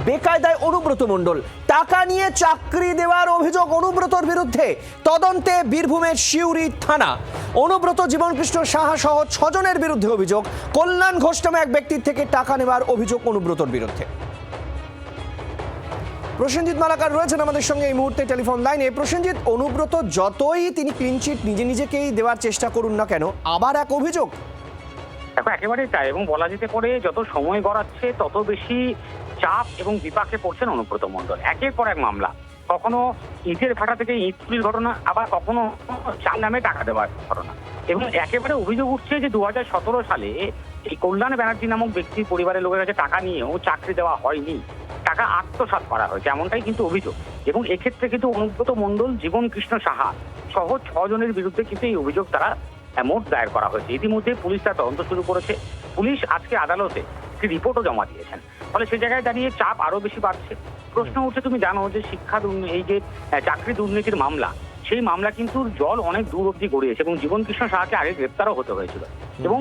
বেকায়দায় অনুব্রত মণ্ডল। টাকা নিয়ে চাকরি দেওয়ার অভিযোগ অনুব্রতর বিরুদ্ধে। তদন্তে বীরভূমের সিউড়ি থানা। অনুব্রত, জীবনকৃষ্ণ সাহা সহ 6 জনের বিরুদ্ধে অভিযোগ। কল্যাণ ঘোষ নামে এক ব্যক্তির থেকে টাকা নেওয়ার অভিযোগ অনুব্রতর বিরুদ্ধে। প্রসেনজিৎ মালাকার রয়েছেন আমাদের সঙ্গে এই মুহূর্তে টেলিফোন লাইনে। প্রসেনজিৎ, অনুব্রত যতই তিনি ক্লিনচিট নিজেকেই দেওয়ার চেষ্টা করুন না কেন, আবার এক অভিযোগ। দেখো, একেবারেই তাই, এবং বলা যেতে পারে যত সময় গড়াচ্ছে তত বেশি চাপ এবং বিপাকে পড়ছেন অনুব্রত মণ্ডল। একের পর এক মামলা, কখনো ইটের ভাটা থেকে ইট চুরির ঘটনা, আবার কখনো চাল নামে টাকা দেওয়ার ঘটনা। এবং একেবারে অভিযোগ উঠছে যে 2017 সালে এই কল্যাণ ব্যানার্জি নামক ব্যক্তির পরিবারের লোকের কাছে টাকা নিয়েও চাকরি দেওয়া হয়নি, টাকা আত্মসাৎ করা হয়েছে, এমনটাই কিন্তু অভিযোগ। এবং এক্ষেত্রে কিন্তু অনুব্রত মণ্ডল, জীবনকৃষ্ণ সাহা সহ 6 জনের বিরুদ্ধে কিন্তু এই অভিযোগ তারা মোট দায়ের করা হয়েছে। ইতিমধ্যে পুলিশ তার তদন্ত শুরু করেছে। পুলিশ আজকে আদালতে একটি রিপোর্টও জমা দিয়েছেন। ফলে সে জায়গায় দাঁড়িয়ে চাপ আরো বেশি বাড়ছে। প্রশ্ন উঠছে, তুমি জানো যে এই যে চাকরি দুর্নীতির মামলা, সেই মামলা কিন্তু জল অনেক দূর অব্দি গড়িয়েছে এবং জীবনকৃষ্ণ সাহাকে আগে গ্রেপ্তারও হতে হয়েছিল। এবং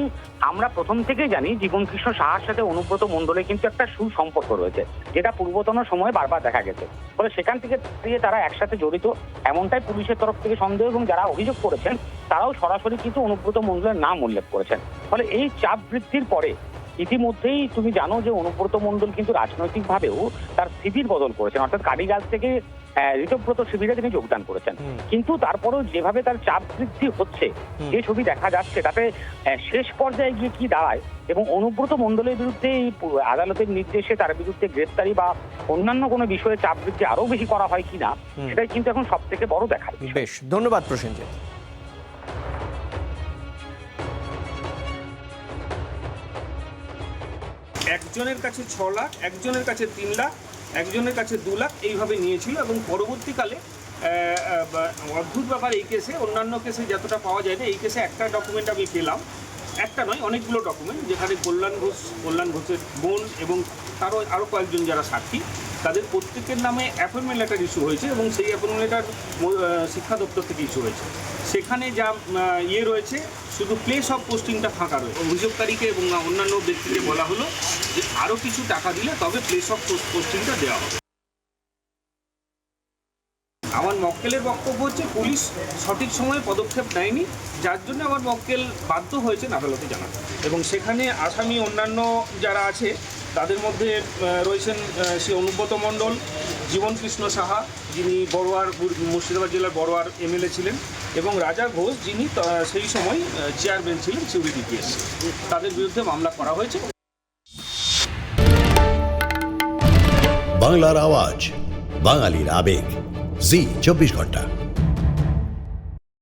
আমরা প্রথম থেকেই জানি জীবনকৃষ্ণ সাহার সাথে অনুব্রত মণ্ডলের কিন্তু একটা সুসম্পর্ক রয়েছে, যেটা পূর্বতন সময়ে বারবার দেখা গেছে। ফলে সেখান থেকে তারা একসাথে জড়িত, এমনটাই পুলিশের তরফ থেকে সন্দেহ, এবং যারা অভিযোগ করেছেন তারাও সরাসরি কিন্তু অনুব্রত মণ্ডলের নাম উল্লেখ করেছেন। ফলে এই চাপ বৃদ্ধির পরে ইতিমধ্যেই তুমি জানো যে অনুব্রত মণ্ডল কিন্তু রাজনৈতিকভাবেও তার শিবির বদল করেছেন, অর্থাৎ কালীগাছ থেকে ঋতব্রত শিবিরে তিনি যোগদান করেছেন। কিন্তু তারপরেও যেভাবে তার চাপ বৃদ্ধি হচ্ছে, যে ছবি দেখা যাচ্ছে, তাতে শেষ পর্যায়ে গিয়ে কি দাঁড়ায় এবং অনুব্রত মণ্ডলের বিরুদ্ধে এই আদালতের নির্দেশে তার বিরুদ্ধে গ্রেফতারি বা অন্যান্য কোনো বিষয়ে চাপ বৃদ্ধি আরো বেশি করা হয় কিনা, সেটাই কিন্তু এখন সব থেকে বড় দেখার। বেশ, ধন্যবাদ প্রসেনজিৎ। একজনের কাছে 6 লাখ, একজনের কাছে 3 লাখ, একজনের কাছে 2 লাখ এইভাবে নিয়েছিল। এবং পরবর্তীকালে অদ্ভুত ব্যাপার, এই কেসে অন্যান্য কেসে যতটা পাওয়া যায় না, এই কেসে একটা ডকুমেন্ট আমি পেলাম, একটা নয় অনেকগুলো ডকুমেন্ট, যেখানে কল্যাণ ঘোষের বোন এবং আরও কয়েকজন যারা সাক্ষী, তাদের প্রত্যেকের নামে অ্যাপয়েন্টমেন্ট লেটার ইস্যু হয়েছে এবং সেই অ্যাপয়েন্টমেন্ট লেটার শিক্ষা দপ্তর থেকে ইস্যু হয়েছে। সেখানে যা রয়েছে, শুধু প্লেস অফ পোস্টিংটা ফাঁকা রয়েছে। অভিযোগকারীকে এবং অন্যান্য ব্যক্তিকে বলা হলো যে আরও কিছু টাকা দিলে তবে প্লেস অফ পোস্টিংটা দেওয়া হবে। আমার মক্কেলের বক্তব্য হচ্ছে পুলিশ সঠিক সময়ে পদক্ষেপ নেয়নি, যার জন্য আমার মক্কেল বাধ্য হয়েছেন আদালতে জানাতে। এবং সেখানে আসামি অন্যান্য যারা আছে তাদের মধ্যে রয়েছেন শ্রী অনুব্রত মণ্ডল, জীবনকৃষ্ণ সাহা, যিনি মুর্শিদাবাদ জেলার বড়োয়ার এমএলএ ছিলেন, এবং রাজা ঘোষ, যিনি সেই সময় চেয়ারম্যান ছিলেন সিউড়ি ডিপিএস। তাদের বিরুদ্ধে মামলা করা হয়েছে। বাংলার আওয়াজ, বাঙালির আবেগ, জি 24 ঘন্টা।